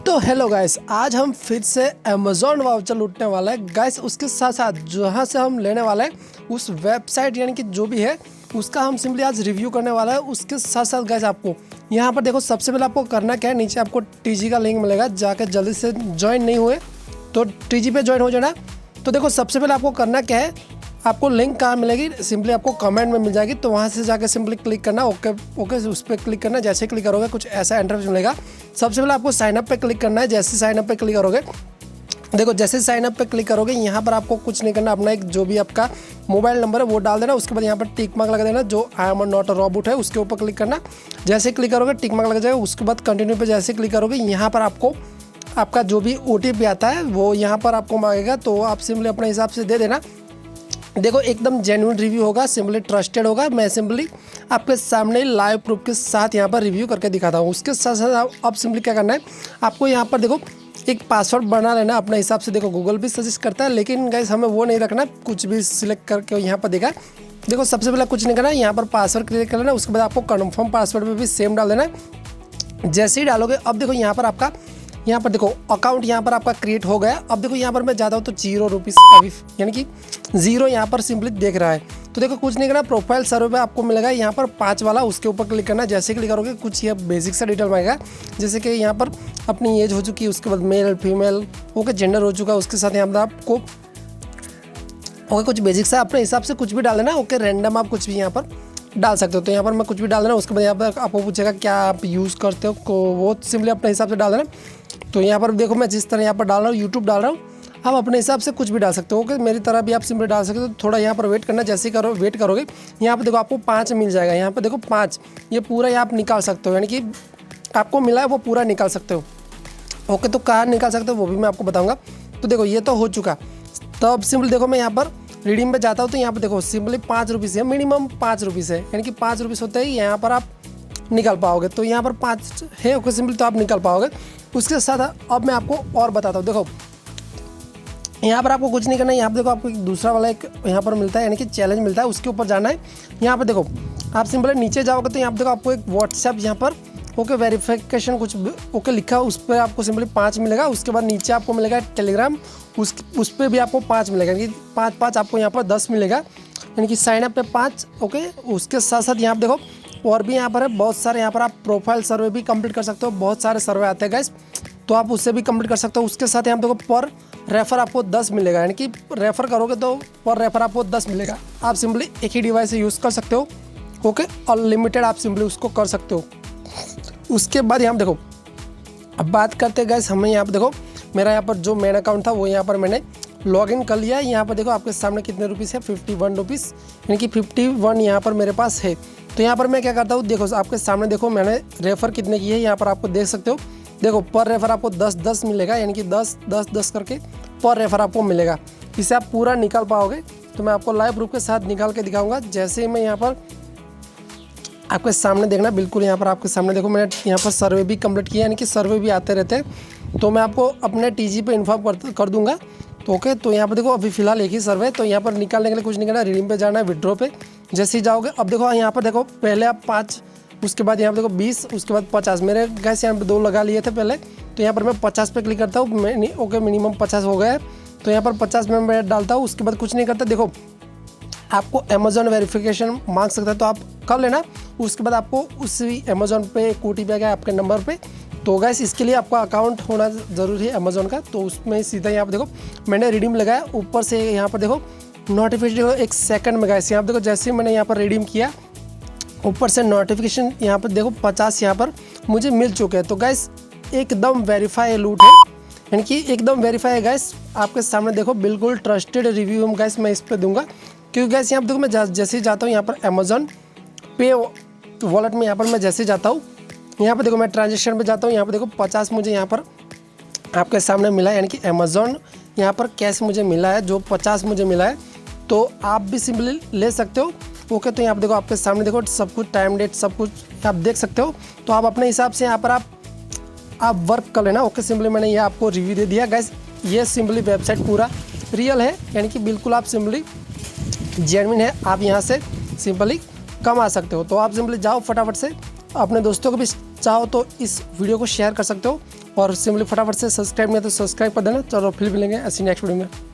तो hello guys, आज हम फिर से अमेज़ॉन वाउचर लूटने वाला है गाइस। उसके साथ साथ जहाँ से हम लेने वाला है उस वेबसाइट यानी कि जो भी है उसका हम सिंपली आज रिव्यू करने वाला है। उसके साथ साथ गाइस आपको यहाँ पर देखो, सबसे पहले आपको करना क्या है, नीचे आपको टीजी का लिंक मिलेगा, जाकर जल्दी से ज्वाइन नहीं हुए तो टीजी पे ज्वाइन हो जाना। तो देखो सबसे पहले आपको करना क्या है, आपको लिंक कहाँ मिलेगी, सिंपली आपको कमेंट में मिल जाएगी। तो वहाँ से जाकर सिंपली क्लिक करना, ओके उस पर क्लिक करना। जैसे क्लिक करोगे कुछ ऐसा इंटरफेस मिलेगा। सबसे पहले आपको साइनअप पे क्लिक करना है। जैसे साइनअप पे क्लिक करोगे, देखो जैसे साइनअप पे क्लिक करोगे यहाँ पर आपको कुछ नहीं करना, अपना एक जो भी आपका मोबाइल नंबर है वो डाल देना। उसके बाद यहाँ पर टिक मार्क लगा देना, जो I am not a robot है उसके ऊपर क्लिक करना। जैसे क्लिक करोगे टिक मार्क लग जाएगा। उसके बाद कंटिन्यू पे जैसे क्लिक करोगे यहाँ पर आपको आपका जो भी OTP आता है वो यहाँ पर आपको मांगेगा, तो आप सिंपली अपने हिसाब से दे देना। देखो एकदम जेन्युइन रिव्यू होगा, सिंपली ट्रस्टेड होगा। मैं सिंपली आपके सामने लाइव प्रूफ के साथ यहाँ पर रिव्यू करके दिखाता हूँ। उसके साथ साथ अब सिंपली क्या करना है, आपको यहाँ पर देखो एक पासवर्ड बना लेना अपने हिसाब से। देखो गूगल भी सजेस्ट करता है, लेकिन गाइस हमें वो नहीं रखना, कुछ भी सिलेक्ट करके यहाँ पर देखा। देखो सबसे पहले कुछ नहीं करना, यहाँ पर पासवर्ड क्रिएट कर लेना। उसके बाद आपको कन्फर्म पासवर्ड में भी सेम डाल देना है। जैसे ही डालोगे अब देखो यहाँ पर आपका देखो अकाउंट यहाँ पर आपका क्रिएट हो गया। अब देखो यहाँ पर मैं जाता हूँ तो 0 रुपीज़ अभी यानी कि 0 यहाँ पर सिंपली देख रहा है। तो देखो कुछ नहीं करना, प्रोफाइल सर्वे पे आपको मिलेगा यहाँ पर 5 वाला, उसके ऊपर क्लिक करना। जैसे क्लिक करोगे कुछ ये बेसिक सा डिटेल मांगेगा, जैसे कि यहाँ पर अपनी एज हो चुकी है, उसके बाद मेल फीमेल ओके जेंडर हो चुका है। उसके साथ यहाँ पर आपको ओके कुछ बेसिक सा अपने हिसाब से कुछ भी डाल देना। ओके रैंडम आप कुछ भी यहाँ पर डाल सकते हो, तो यहाँ पर मैं कुछ भी डाल देना। उसके बाद यहाँ पर आपको पूछेगा क्या आप यूज़ करते हो, वो सिंपली अपने हिसाब से डाल देना। तो यहाँ पर देखो मैं जिस तरह यहाँ पर डाल रहा हूँ, यूट्यूब डाल रहा हूँ, आप अपने हिसाब से कुछ भी डाल सकते हो। ओके मेरी तरह भी आप सिंपली डाल सकते हो। थोड़ा यहाँ पर वेट करना, जैसे करो वेट करोगे यहाँ पर देखो आपको 5 मिल जाएगा। यहाँ पर देखो 5 ये पूरा आप निकाल सकते हो, यानी कि आपको मिला है वो पूरा निकाल सकते हो। ओके तो कहाँ निकाल सकते हो वो भी मैं आपको बताऊँगा। तो देखो ये तो हो चुका, तो अब सिंपली देखो मैं यहाँ पर रिडीम पे जाता हूँ, तो यहाँ पर देखो सिंपली 5 रुपीज़ है, मिनिमम 5 रुपीज़ है, यानी कि 5 रुपीज़ होते ही यहाँ पर आप निकल पाओगे। तो यहाँ पर 5 है ओके सिंपली, तो आप निकल पाओगे। उसके साथ अब मैं आपको और बताता हूँ। देखो यहाँ पर आपको कुछ नहीं करना है, यहाँ पर देखो आपको एक दूसरा वाला एक यहाँ पर मिलता है, यानी कि चैलेंज मिलता है, उसके ऊपर जाना है। यहाँ पर देखो आप सिंपली नीचे जाओगे तो यहाँ पर देखो आपको एक व्हाट्सएप यहाँ पर ओके वेरिफिकेशन कुछ ओके लिखा है, उस पर आपको सिंपली 5 मिलेगा। उसके बाद नीचे आपको मिलेगा टेलीग्राम, उस पर भी आपको 5 मिलेगा, यानी कि 5 आपको यहाँ पर 10 मिलेगा, यानी कि साइनअप पे 5 ओके। उसके साथ साथ यहाँ पर देखो और भी यहाँ पर है बहुत सारे, यहाँ पर आप प्रोफाइल सर्वे भी कंप्लीट कर सकते हो। बहुत सारे सर्वे आते हैं गाइस, तो आप उससे भी कंप्लीट कर सकते हो। उसके साथ यहाँ देखो पर रेफर आपको 10 मिलेगा, यानी कि रेफर करोगे तो पर रेफर आपको 10 मिलेगा। आप सिंपली एक ही डिवाइस से यूज़ कर सकते हो ओके, अनलिमिटेड आप सिंपली उसको कर सकते हो। उसके बाद यहाँ देखो अब बात करते हैं गाइस, हमें यहाँ पर देखो मेरा यहाँ पर जो मेन अकाउंट था वो यहाँ पर मैंने लॉगिन कर लिया। यहाँ पर देखो आपके सामने कितने रुपीज़ है, 51 रुपीज़, यानी कि 51 यहाँ पर मेरे पास है। तो यहाँ पर मैं क्या करता हूँ, देखो आपके सामने देखो मैंने रेफ़र कितने की है यहाँ पर आपको देख सकते हो। देखो पर रेफ़र आपको 10 मिलेगा, यानी कि 10 करके पर रेफ़र आपको मिलेगा। इसे आप पूरा निकाल पाओगे, तो मैं आपको लाइव प्रूफ के साथ निकाल के दिखाऊंगा। जैसे ही मैं यहाँ पर आपके सामने देखना, बिल्कुल यहाँ पर आपके सामने देखो मैंने यहाँ पर सर्वे भी कंप्लीट किया, यानी कि सर्वे भी आते रहते हैं, तो मैं आपको अपने TG पे इन्फॉर्म कर दूँगा। तो ओके तो यहाँ पर देखो अभी फ़िलहाल एक ही सर्वे, तो यहाँ पर निकालने के लिए कुछ नहीं करना, रिडीम पे जाना है, विड्रॉ पे जैसे ही जाओगे। अब देखो यहाँ पर देखो पहले आप 5, उसके बाद यहाँ पर देखो 20, उसके बाद 50। मेरे गैस यहाँ पर 2 लगा लिए थे पहले, तो यहाँ पर मैं 50 पे क्लिक करता हूँ। ओके मिनिमम 50 हो गया है, तो यहाँ पर 50 में मैं डालता हूँ। उसके बाद कुछ नहीं करता, देखो आपको अमेज़ॉन वेरिफिकेशन मांग सकता है तो आप कर लेना। उसके बाद आपको उसी अमेज़ॉन पे एक OTP आएगा आपके नंबर पे। तो गैस इसके लिए आपका अकाउंट होना ज़रूरी है अमेज़ॉन का, तो उसमें सीधा यहाँ पर देखो मैंने रिडीम लगाया। ऊपर से यहाँ पर देखो नोटिफिकेशन 1 सेकंड में गैस यहाँ पर देखो जैसे ही मैंने यहाँ पर रिडीम किया, ऊपर से नोटिफिकेशन यहाँ पर देखो 50 यहाँ पर मुझे मिल चुके हैं। तो गैस एकदम वेरीफाई लूट है, यानी कि एकदम वेरीफाई है गैस। आपके सामने देखो बिल्कुल ट्रस्टेड रिव्यू हम गैस मैं इस पर दूंगा, क्योंकि गैस यहाँ पर देखो मैं जैसे ही जाता हूँ यहाँ पर अमेज़ॉन पे वॉलेट में, यहाँ पर मैं जैसे जाता हूँ यहाँ पर देखो मैं ट्रांजेक्शन पे जाता हूँ, यहाँ पर देखो 50 मुझे यहाँ पर आपके सामने मिला है, यानी कि अमेज़ॉन यहाँ पर कैश मुझे मिला है जो 50 मुझे मिला है। तो आप भी सिंपली ले सकते हो ओके। तो यहाँ पर देखो आपके सामने देखो सब कुछ टाइम डेट सब कुछ आप देख सकते हो, तो आप अपने हिसाब से यहाँ पर आप वर्क कर लेना ओके। सिंपली मैंने ये आपको रिव्यू दे दिया गाइस, ये सिंपली वेबसाइट पूरा रियल है, यानी कि बिल्कुल आप सिंपली जेन्युइन है, आप यहाँ से सिंपली कमा सकते हो। तो आप सिंपली जाओ फटाफट से अपने दोस्तों को भी चाहो तो इस वीडियो को शेयर कर सकते हो और सिंपली फटाफट से सब्सक्राइब नहीं है तो सब्सक्राइब कर देना। चलो फिर मिलेंगे ऐसी नेक्स्ट वीडियो में।